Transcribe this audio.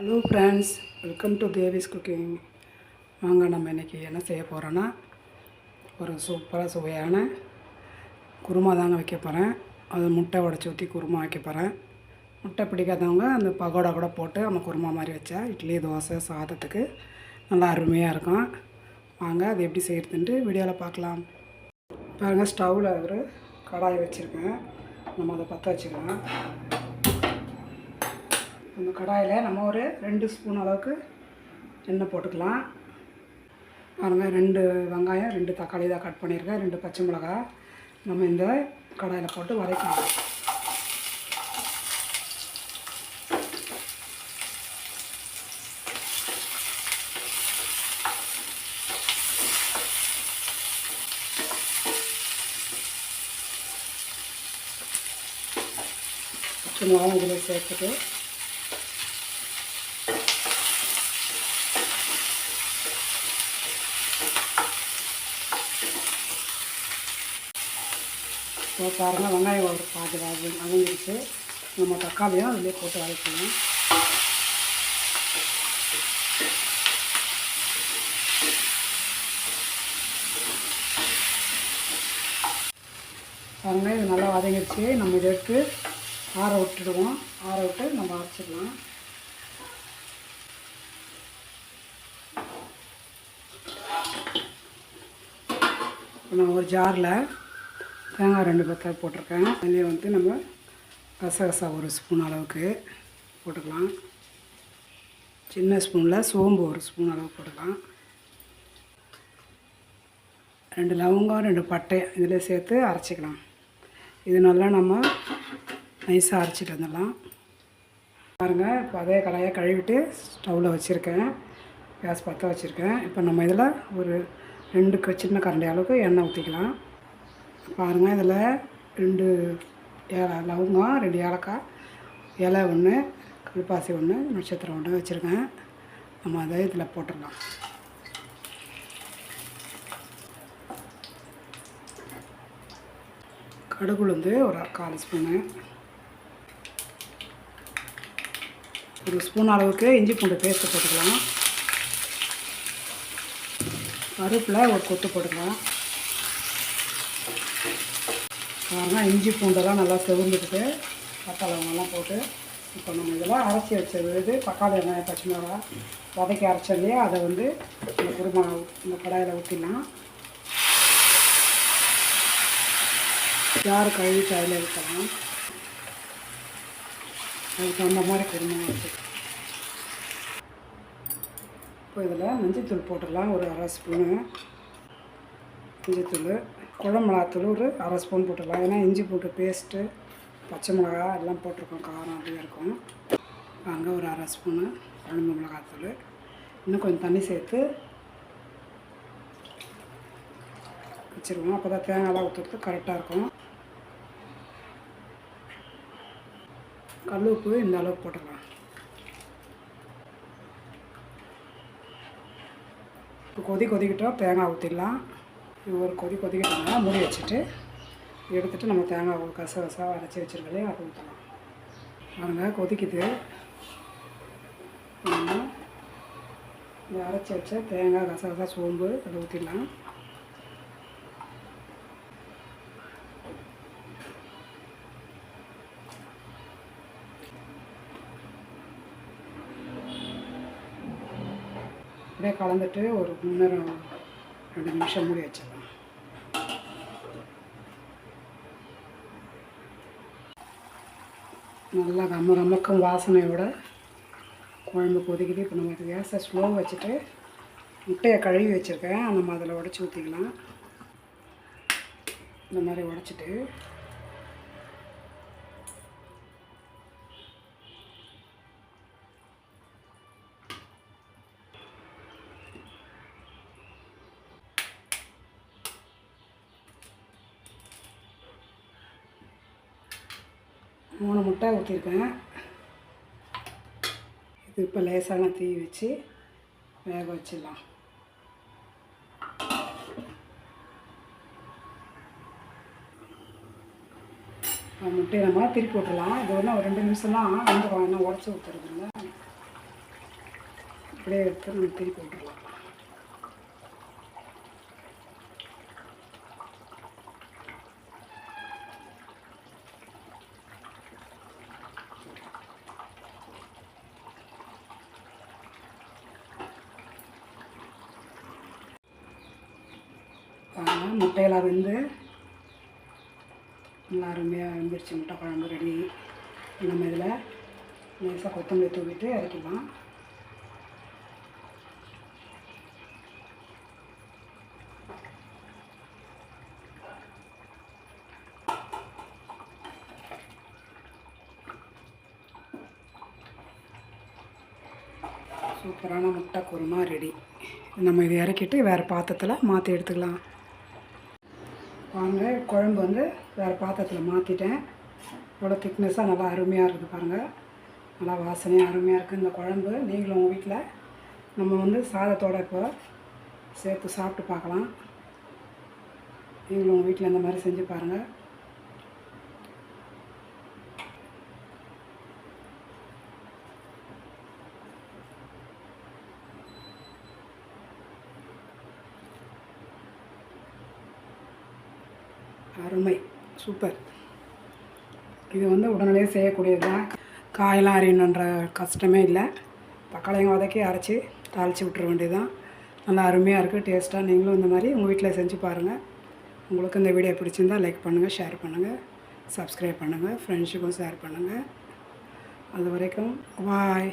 Hello friends, welcome to babies cooking. வாங்க நம்ம இன்றைக்கி என்ன செய்ய போகிறோன்னா ஒரு சூப்பராக சுவையான குருமா தாங்க வைக்க போகிறேன். அது முட்டை உடச்சி ஊற்றி குருமா வைக்க போகிறேன். முட்டை பிடிக்காதவங்க அந்த பகோடா கூட போட்டு நம்ம குருமா மாதிரி வச்சா இட்லி, தோசை, சாதத்துக்கு நல்லா அருமையாக இருக்கும். வாங்க அது எப்படி செய்கிறதுன்ட்டு வீடியோவில் பார்க்கலாம். பாருங்கள், ஸ்டவ்வில் ஒரு கடாய் வச்சுருக்கேன். நம்ம அதை பற்ற வச்சுக்கலாம். இந்த கடாயில் நம்ம ஒரு 2 ஸ்பூன் அளவுக்கு எண்ணெய் போட்டுக்கலாம். பாருங்கள், 2 வெங்காயம், 2 தக்காளி தான் கட் பண்ணியிருக்கேன், 2 பச்சை மிளகாய் நம்ம இந்த கடாயில் போட்டு வதக்கலாம். பச்சை மிளகாய் இதில் சேர்த்துட்டு இப்போ பாருங்கள், வெங்காயம் ஒரு பாதி வதங்கிடுச்சு. நம்ம தக்காளியும் அதிலே போட்டு வதக்கணும். பாருங்கள், இது நல்லா வதங்கிடுச்சு. நம்ம இதை எடுத்து ஆற விட்டுடுவோம். ஆற விட்டு நம்ம அரைச்சிடலாம். இப்போ நான் ஒரு ஜாரில் தேங்காய் 2 பத்தை போட்டிருக்கேன். அதிலே வந்து நம்ம கசகசா 1 ஸ்பூன் அளவுக்கு போட்டுக்கலாம். சின்ன ஸ்பூனில் சோம்பு 1 ஸ்பூன் அளவு போட்டுக்கலாம். 2 லவங்கம், 2 பட்டை இதில் சேர்த்து அரைச்சிக்கலாம். இது நல்லா நம்ம நைஸாக அரைச்சிட்டு வந்துடலாம். பாருங்கள், இப்போ அதே கடாயை கழுவிட்டு ஸ்டவ்வில் வச்சுருக்கேன். கேஸ் பற்ற வச்சுருக்கேன். இப்போ நம்ம இதில் ஒரு 2 சின்ன கரண்டி அளவுக்கு எண்ணெய் ஊற்றிக்கலாம். பாருங்கள், இதில் 2 லவங்கம், 2 ஏலக்காய், இலை 1, கல்பாசி 1, நட்சத்திரம் 1 வச்சுருக்கேன். நம்ம அதை இதில் போட்டுடலாம். கடுகுளுந்து ஒரு 1/4 ஸ்பூனு, 1 ஸ்பூன் அளவுக்கு இஞ்சி பூண்டு பேஸ்ட்டு போட்டுக்கலாம். கருவேப்பிலை ஒரு கொத்து போட்டுக்கலாம். பாருங்கள், இஞ்சி பூண்டெல்லாம் நல்லா செவந்துட்டு பட்டலவங்கெல்லாம் போட்டு இப்போ நம்ம இதெல்லாம் அரைச்சி வச்சது தக்காளி, வெங்காயம், பச்சை மிளகாய் வதக்கி அரைச்சதுலேயே அதை வந்து இந்த குருமா இந்த கடாயில் ஊற்றிடலாம். யார் கழுவிட்டு அதில் ஊற்றலாம். அதுக்கு அந்த மாதிரி குருமா வச்சு இப்போ இதில் மஞ்சள்தூள் போட்டுடலாம். ஒரு 1/2 ஸ்பூனு மஞ்சள்தூள், குழம்பு மிளகாத்தூள் ஒரு 1/2 ஸ்பூன் போட்டுடலாம். ஏன்னா இஞ்சி பூண்டு பேஸ்ட்டு, பச்சை மிளகா எல்லாம் போட்டிருக்கோம், காரம் அப்படியே இருக்கும். அங்கே ஒரு 1/2 ஸ்பூனு குழம்பு மிளகாத்தூள், இன்னும் கொஞ்சம் தண்ணி சேர்த்து வச்சுருவோம். அப்போ தான் தேங்காயெல்லாம் ஊற்றுறதுக்கு கரெக்டாக இருக்கும். கல் உப்பு இந்த அளவுக்கு போட்டுக்கலாம். இப்போ கொதிக்கிட்டோம், தேங்காய் ஊற்றிடலாம். ஒரு கொதிக்கிட்டோம்னா மூடி வச்சுட்டு எடுத்துகிட்டு நம்ம தேங்காய் கசகசாக அரைச்சி வச்சுருக்கலே அதை ஊற்றலாம். பாருங்கள், கொதிக்குது. நம்ம இந்த அரைச்சி வச்ச தேங்காய், கசகசா, சோம்பு அதை ஊற்றிடலாம். அப்படியே கலந்துட்டு ஒரு 2 நிமிஷம் மூடி வச்சிடலாம். நல்லா கம்மக்கும் வாசனையோட குழம்பு கொதிக்குது. இப்போ நம்ம கேஸை ஸ்லோ வச்சுட்டு முட்டையை கழுவி வச்சுருக்கேன், நம்ம அதில் உடச்சி ஊற்றிக்கலாம். இந்த மாதிரி உடச்சிட்டு மூணு முட்டை ஊற்றிருக்கேன். இது இப்போ லேசான தீ வச்சு வேக வச்சிடலாம். முட்டையை நம்ம திருப்பி விட்டுடலாம். இது ஒன்று ஒரு 2 நிமிஷம்லாம் வந்துடும், என்ன உடச்சி ஊற்றுறதில்ல. அப்படியே எடுத்து நம்ம திருப்பி விட்டுடலாம். முட்டையெல்லாம் வெந்து நல்லா அருமையாக வெந்துருச்சு. முட்டை குழம்பு ரெடி. நம்ம இதில் லேசாக கொத்தமல்லி தூவிட்டு இறக்கிடலாம். சூப்பரான முட்டை குருமா ரெடி. நம்ம இதை இறக்கிட்டு வேறு பாத்திரத்தில் மாற்றி எடுத்துக்கலாம். வாங்க, குழம்பு வந்து வேறு பாத்திரத்தில் மாற்றிட்டேன். இவ்வளோ திக்னஸாக நல்லா அருமையாக இருக்குது பாருங்கள். நல்லா வாசனையாக அருமையாக இருக்குது இந்த குழம்பு. நீங்களும் உங்கள் வீட்டில் நம்ம வந்து சாதத்தோடு இப்போ சேர்த்து சாப்பிட்டு பார்க்கலாம். நீங்களும் உங்கள் வீட்டில் இந்த மாதிரி செஞ்சு பாருங்கள். அருமை, சூப்பர். இது வந்து உடனே செய்யக்கூடியது தான். காயெல்லாம் அரியணுன்ற கஷ்டமே இல்லை. தக்காளியும் வதக்கி அரைச்சி தாளித்து விட்டுற வேண்டியது தான். நல்லா அருமையாக இருக்குது, டேஸ்ட்டாக. நீங்களும் இந்த மாதிரி உங்கள் வீட்டில் செஞ்சு பாருங்கள். உங்களுக்கு இந்த வீடியோ பிடிச்சிருந்தால் லைக் பண்ணுங்கள், ஷேர் பண்ணுங்கள், சப்ஸ்கிரைப் பண்ணுங்கள், ஃப்ரெண்ட்ஸுக்கும் ஷேர் பண்ணுங்கள். அது வரைக்கும் பாய்.